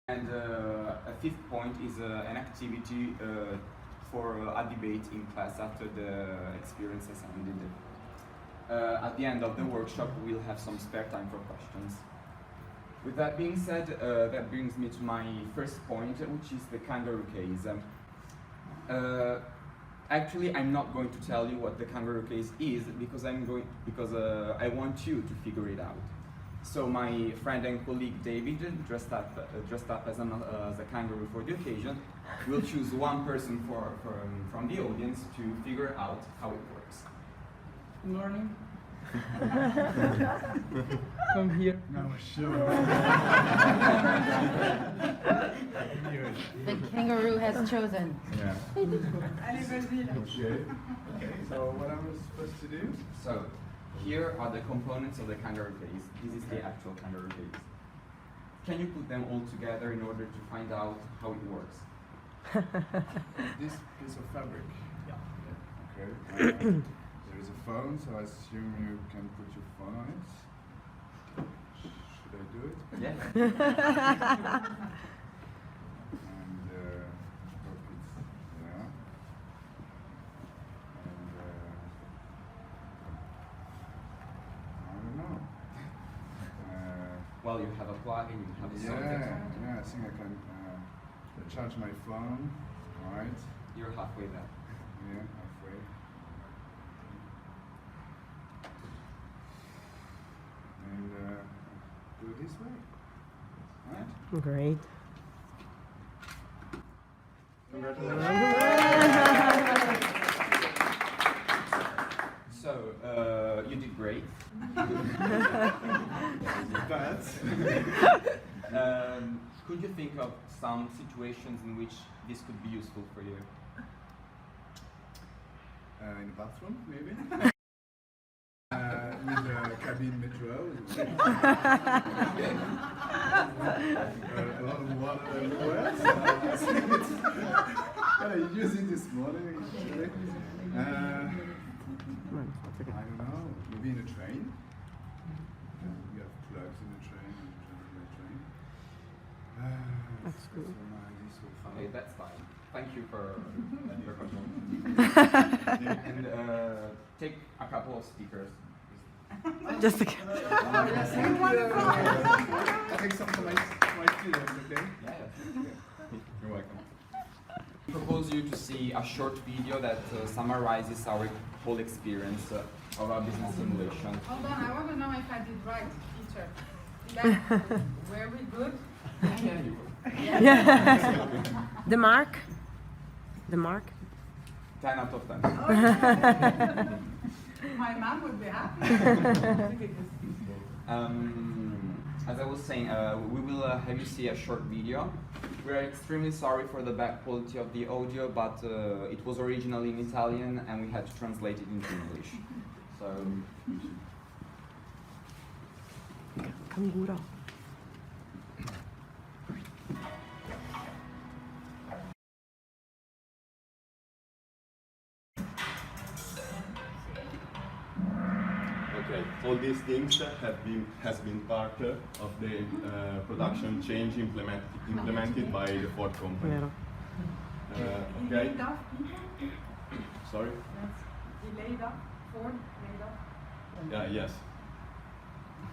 And a fifth point is an activity for a debate in class after the experiences ended. At the end of the workshop, we'll have some spare time for questions. With that being said, that brings me to my first point, which is the kangaroo case. Actually, I'm not going to tell you what the kangaroo case is because I want you to figure it out. So my friend and colleague David, dressed up as a kangaroo for the occasion, will choose one person from the audience to figure out how it works. Good morning. Come here. No, sure. The kangaroo has chosen. Yeah. Okay. So what am I supposed to do? So here are the components of the kangaroo case. This is the actual kangaroo case. Can you put them all together in order to find out how it works? This piece of fabric. Yeah. Okay. There is a phone, so I assume you can put your phone on it. Should I do it? Yeah. And hope it's yeah. And I don't know. Well, you have a plug and you have a socket. Yeah, I think I can charge my phone. All right. You're halfway there. Yeah, halfway. And do it this way. All right. Great. So, you did great. Could you think of some situations in which this could be useful for you? In the bathroom, maybe? With the cabin metro. A lot of water everywhere. I used it this morning, actually. I don't know, maybe in a train? You have plugs in the train and you train. That's good. Okay, that's fine. Thank you for your control. And take a couple of stickers. Just a I think some of my students, okay? Yeah. You're welcome. I propose you to see a short video that summarizes our whole experience of our business simulation. Hold on, I want to know if I did right, teacher. Were we good? Yeah, you will. Yeah. The mark? The mark? 10 out of 10. Okay. My mom would be happy. As I was saying, we will have you see a short video. We are extremely sorry for the bad quality of the audio, but it was originally in Italian and we had to translate it into English. So. Canguro. Okay, all these things has been part of the production change implemented by the Ford company. Okay. Laid off? Sorry. He laid off. Ford laid off. Yeah. Yes.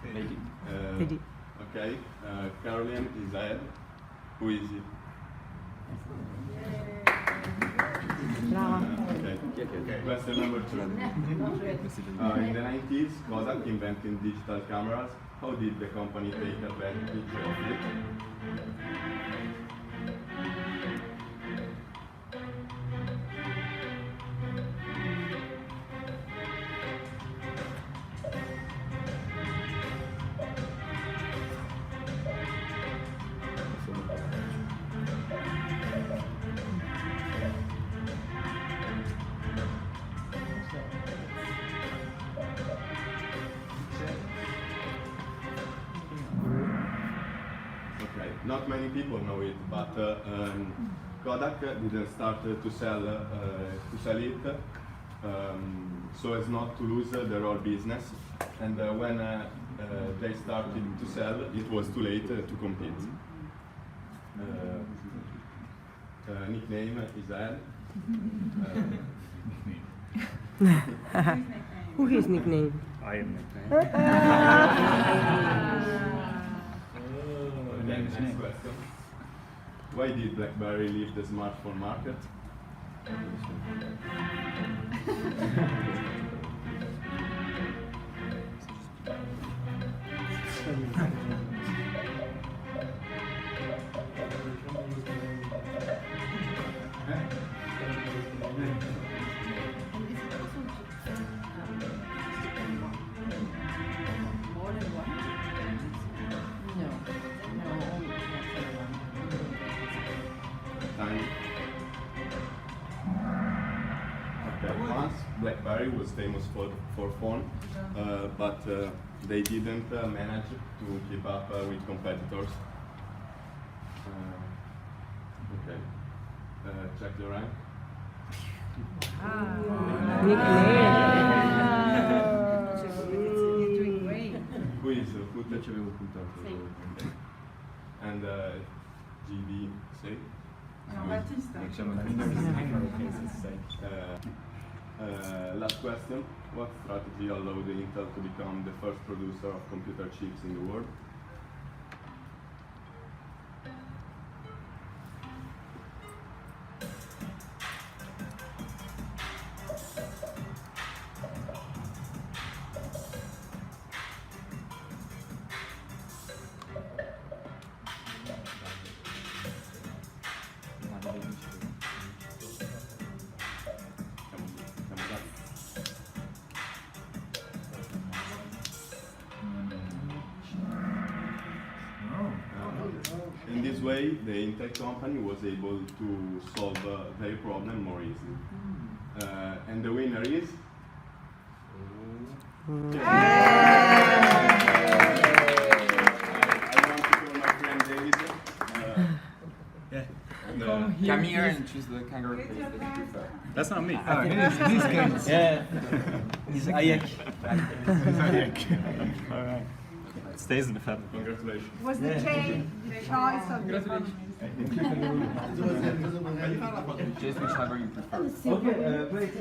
Vedi. Okay. Caroline is ahead. Who is it? Brava. Okay. Question number 2. In the 90s, Kodak invented digital cameras. How did the company take advantage of it? Okay, not many people know it, but Kodak didn't start to sell it so as not to lose their whole business. And when they started to sell, it was too late to compete. Nickname Israel. Who his nickname? I am nickname. Okay, next question. Why did BlackBerry leave the smartphone market? More than one? No. No, only one. Time. Okay, once BlackBerry was famous for phone, but they didn't manage to keep up with competitors. Okay, check the rank. You're doing great. Who is and GB say? Last question. What strategy allowed Intel to become the first producer of computer chips in the world? In this way, the Intel company was able to solve their problem more easily. And the winner is? I want to call my friend David. Come here and choose the kangaroo case that you prefer. That's not me. He's good. Yeah. He's Ayak. All right. It stays in the fabric. Congratulations. Was the choice of the Choose whichever you prefer. Okay, great.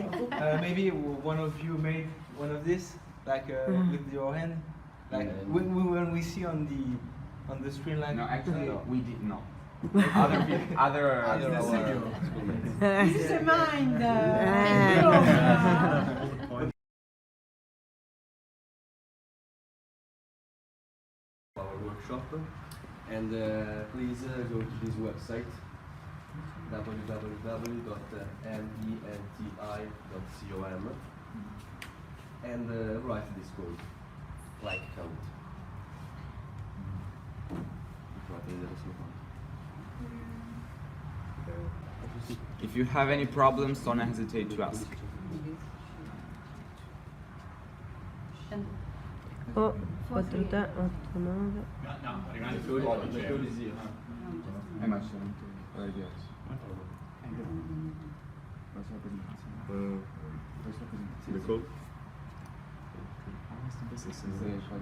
Maybe one of you made one of this, like with your hand, like when we see on the screen, like. No, actually, we did not. Other schoolmates. This is a mind. Our workshop, and please go to this website www.menti.com and write this code, like count. If you have any problems, don't hesitate to ask. Oh, 4, 3, 8, 9. The code is here. The code?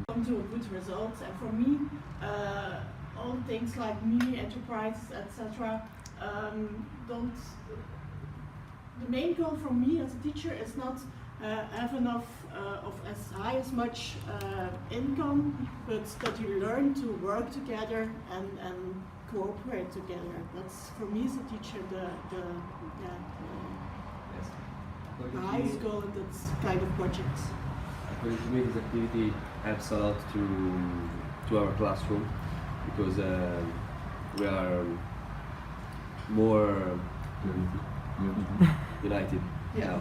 Come to a good result, and for me, all things like mini enterprise, etc. Don't. The main goal for me as a teacher is not have enough of as high as much income, but that you learn to work together and cooperate together. That's for me as a teacher the highest goal in that kind of projects. According to me, this activity helps a lot to our classroom because we are more united. Yeah.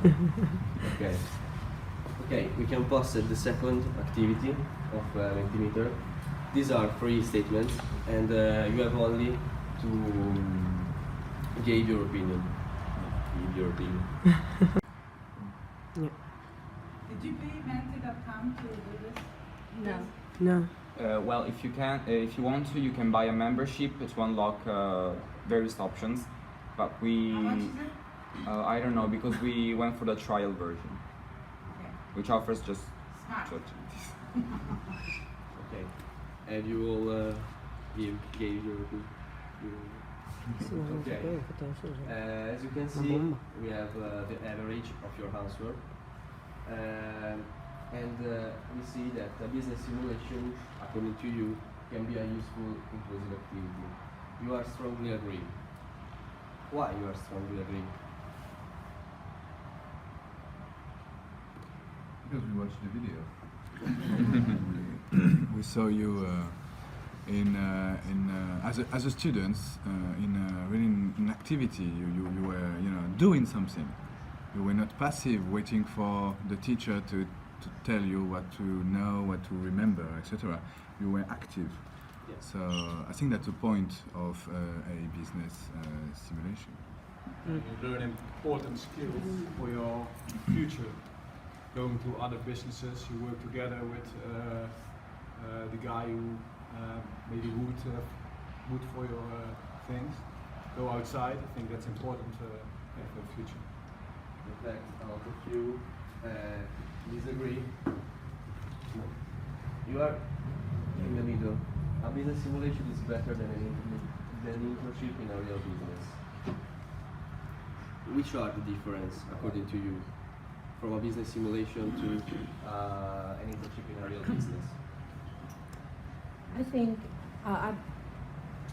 Okay, we can pass the second activity of Mentimeter. These are 3 statements, and you have only to give your opinion. Did you pay Menti.com to do this? No. No. Well, if you want to, you can buy a membership to unlock various options. But we, How much is it? I don't know, because we went for the trial version, Okay. which offers just Smart. 2 activities. Okay, and you will give your Okay. As you can see, we have the average of your answer. We see that a business simulation, according to you, can be a useful inclusive activity. You are strongly agree. Why you are strongly agree? Because we watched the video. We saw you as a student in an activity. You were doing something. You were not passive, waiting for the teacher to tell you what to know, what to remember, etc. You were active. Yes. So I think that's the point of a business simulation. You learn important skills for your future. Going to other businesses, you work together with the guy who maybe would for your things. Go outside. I think that's important for the future. In fact, a lot of you disagree. You are in the middle. A business simulation is better than an internship in a real business. Which are the difference, according to you, from a business simulation to an internship in a real business? I think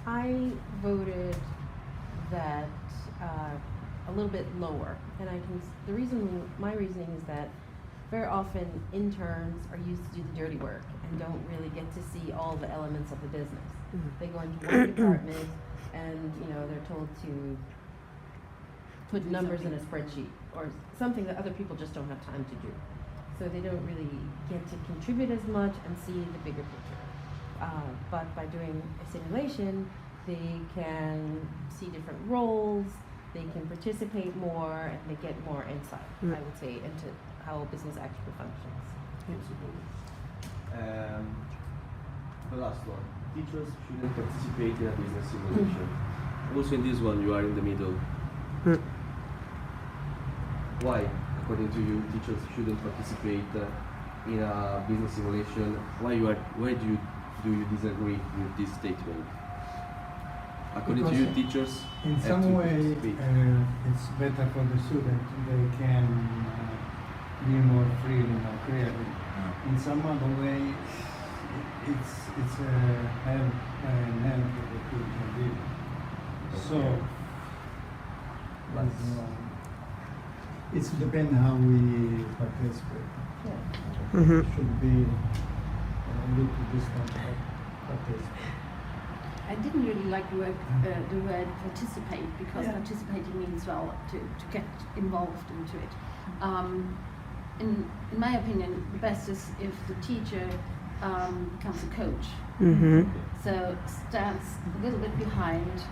I voted that a little bit lower, and my reasoning is that very often interns are used to do the dirty work and don't really get to see all the elements of the business. They go into one department and they're told to put numbers in a spreadsheet or something that other people just don't have time to do. So they don't really get to contribute as much and see the bigger picture. But by doing a simulation, they can see different roles, they can participate more, and they get more insight, I would say, into how a business actually functions. The last one. Teachers shouldn't participate in a business simulation. Also in this one, you are in the middle. Why, according to you, teachers shouldn't participate in a business simulation? Why do you disagree with this statement? According to you, teachers in have some to way participate. it's better for the student. They can be more freely, more creative. In some other way, it's a help for the teacher. So it's depends how we participate. Should be look to this one participate. I didn't really like the word participate, because participating means, well, to get involved into it. In my opinion, the best is if the teacher becomes a coach. So stands a little bit behind,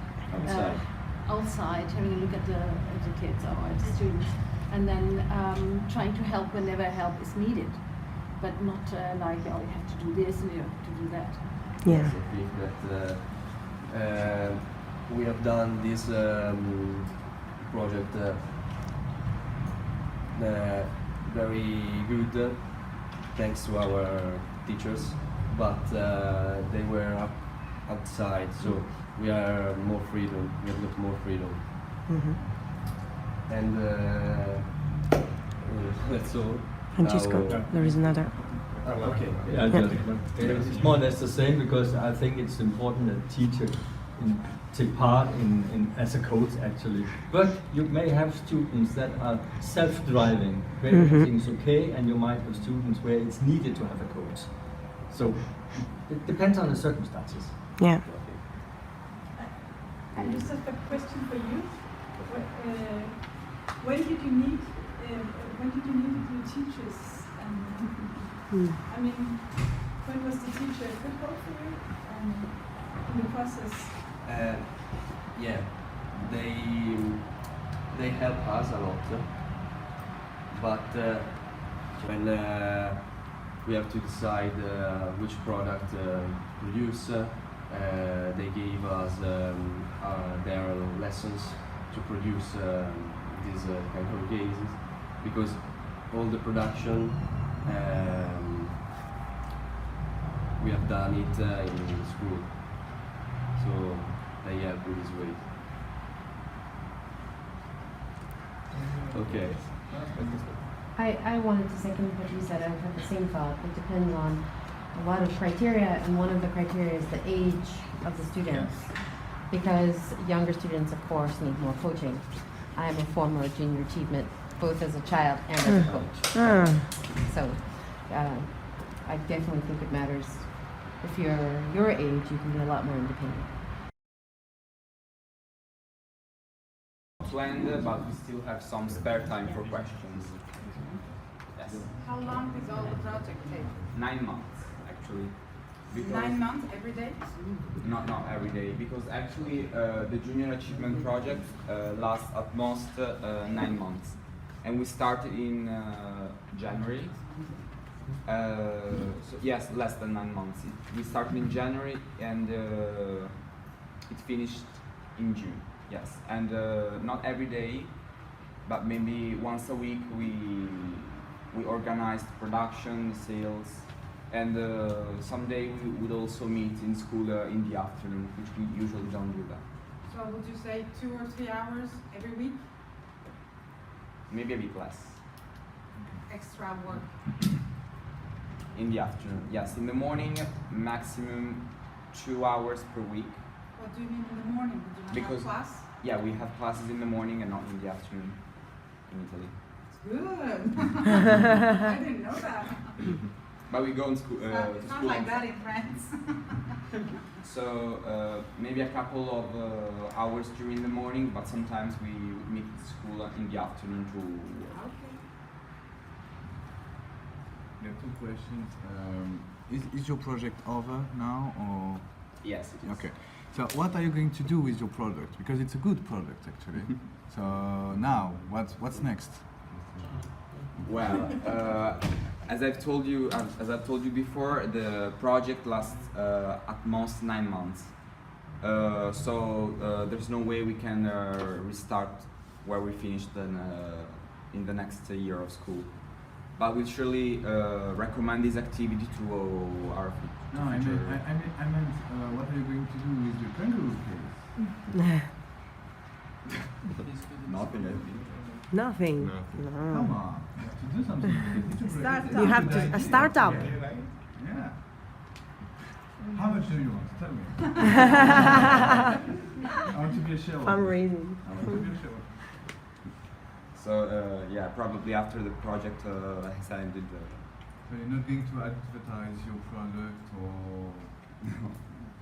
outside, having a look at the kids or at the students, and then trying to help whenever help is needed, but not like, oh, you have to do this and you have to do that. Yes, I think that we have done this project very good, thanks to our teachers, but they were outside, so we are more freedom. We have got more freedom, and that's all. Francesco, there is another. Okay. It's more or less the same, because I think it's important that teachers take part in as a coach actually. But you may have students that are self-driving, where everything's okay, and you might have students where it's needed to have a coach. So it depends on the circumstances. Yeah. I just have a question for you. When did you need the teachers? I mean, when was the teacher a good help for you in the process? Yeah, they help us a lot, but when we have to decide which product to produce, they gave us their lessons to produce these kind of cases, because all the production we have done it in school, so they help in this way. Okay. I wanted to second what you said. I had the same thought. It depends on a lot of criteria, and one of the criteria is the age of the students. Because younger students, of course, need more coaching. I am a former junior achievement, both as a child and as a coach. So I definitely think it matters. If you're your age, you can be a lot more independent. Planned, but we still have some spare time for questions. Yes. How long does all the project take? 9 months, actually. 9 months every day? Not every day, because actually the Junior Achievement Project lasts at most 9 months. And we started in January. So yes, less than 9 months. We started in January and it finished in June. Yes, and not every day, but maybe once a week we organized production, sales, and someday we would also meet in school in the afternoon, which we usually don't do that. So would you say 2 or 3 hours every week? Maybe a bit less. Extra work? In the afternoon, yes. In the morning, maximum 2 hours per week. What do you mean in the morning? Did you not have class? Yeah, we have classes in the morning and not in the afternoon in Italy. Good. I didn't know that. But we go in school. It's not like that in France. So maybe a couple of hours during the morning, but sometimes we meet at school in the afternoon to. Okay. I have 2 questions. Is your project over now or? Yes, it is. Okay. So what are you going to do with your product? Because it's a good product actually. So now, what's next? Well, as I've told you before, the project lasts at most 9 months. So there's no way we can restart where we finished in the next year of school. But we surely recommend this activity to our future. No, I meant what are you going to do with your kangaroo case? Nothing, I think. Nothing. No. No. Come on, you have to do something. You have to a startup. Yeah. How much do you want? Tell me. I want to be a shareholder. Fundraising. I want to be a shareholder. So yeah, probably after the project has ended. So you're not going to advertise your product or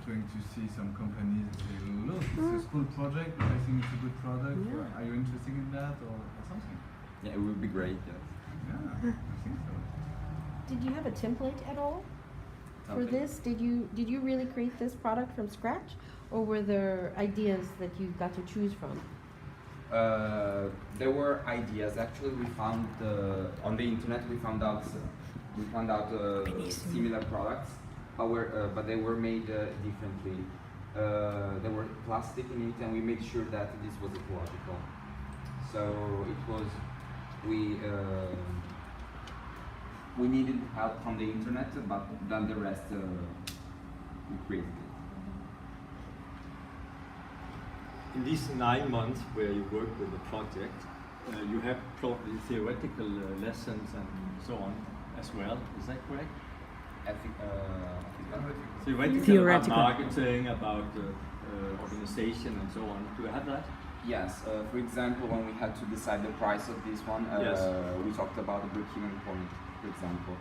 trying to see some companies and say, look, it's a school project, but I think it's a good product. Yeah. Are you interested in that or something? Yeah, it would be great. Yes. Yeah, I think so. Did you have a template at all for Template. this? Did you really create this product from scratch, or were there ideas that you got to choose from? There were ideas. Actually, we found on the internet. We found out similar products, but they were made differently. There were plastic in it, and we made sure that this was ecological. So it was we needed help from the internet, but then the rest we created it. In these 9 months where you work with the project, you have probably theoretical lessons and so on as well. Is that correct? I think Theoretical about marketing, about organization and so on. Do you have that? Yes. For example, when we had to decide the price of this one, we talked about the break-even point, for example.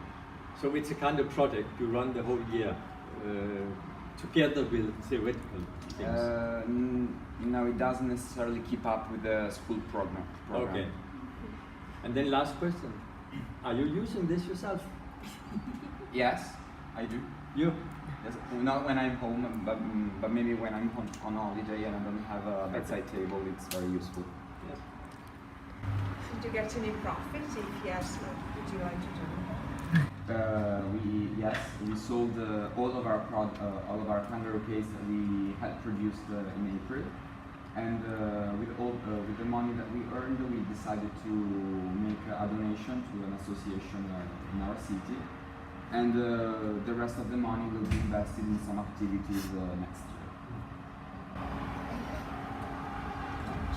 So it's a kind of project you run the whole year together with theoretical things. No, it doesn't necessarily keep up with the school program. Okay. And then last question. Are you using this yourself? Yes, I do. You? Yes, not when I'm home, but maybe when I'm on holiday and I don't have a bedside table, it's very useful. Yes. Did you get any profit? If yes, what would you like to do? We sold all of our kangaroo case that we had produced in April, and with the money that we earned, we decided to make a donation to an association in our city, and the rest of the money will be invested in some activities next year.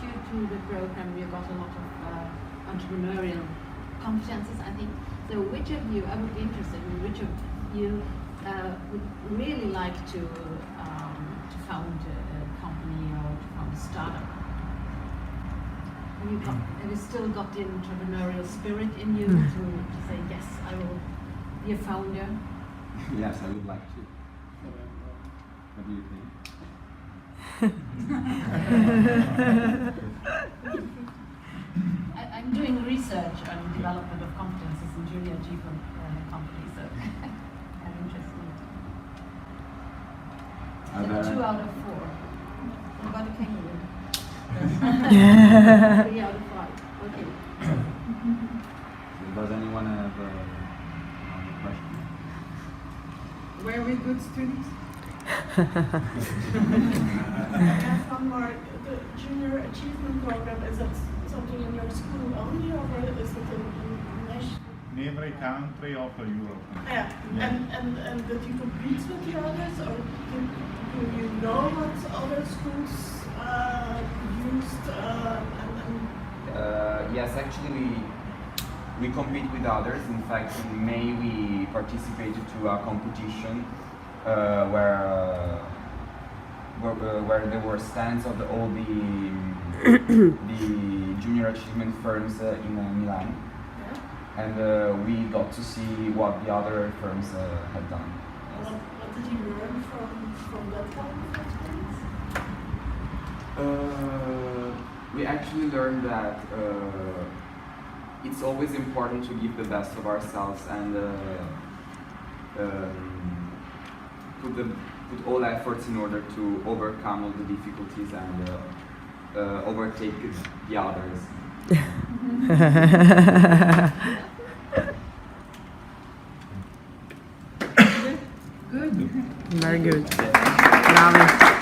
Due to the program, you got a lot of entrepreneurial competences, I think. So which of you, I would be interested in which of you would really like to found a company or to found a startup? Have you still got the entrepreneurial spirit in you to say, yes, I will be a founder? Yes, I would like to. What do you think? I'm doing research on development of competences in junior achievement companies, so I'm interested in it. 2 out of 4. What about the kangaroo? 3 out of 5. Okay. Does anyone have a question? Were we good students? I have one more. The junior achievement program, is it something in your school only, or is it in national? In every country of Europe. Yeah. And did you compete with the others, or do you know what other schools used? Yes, actually we compete with others. In fact, in May we participated to a competition where there were stands of all the junior achievement firms in Milan, and we got to see what the other firms had done. Yes. What did you learn from that kind of experience? We actually learned that it's always important to give the best of ourselves and put all efforts in order to overcome all the difficulties and overtake the others. Good. Very good. Bravo.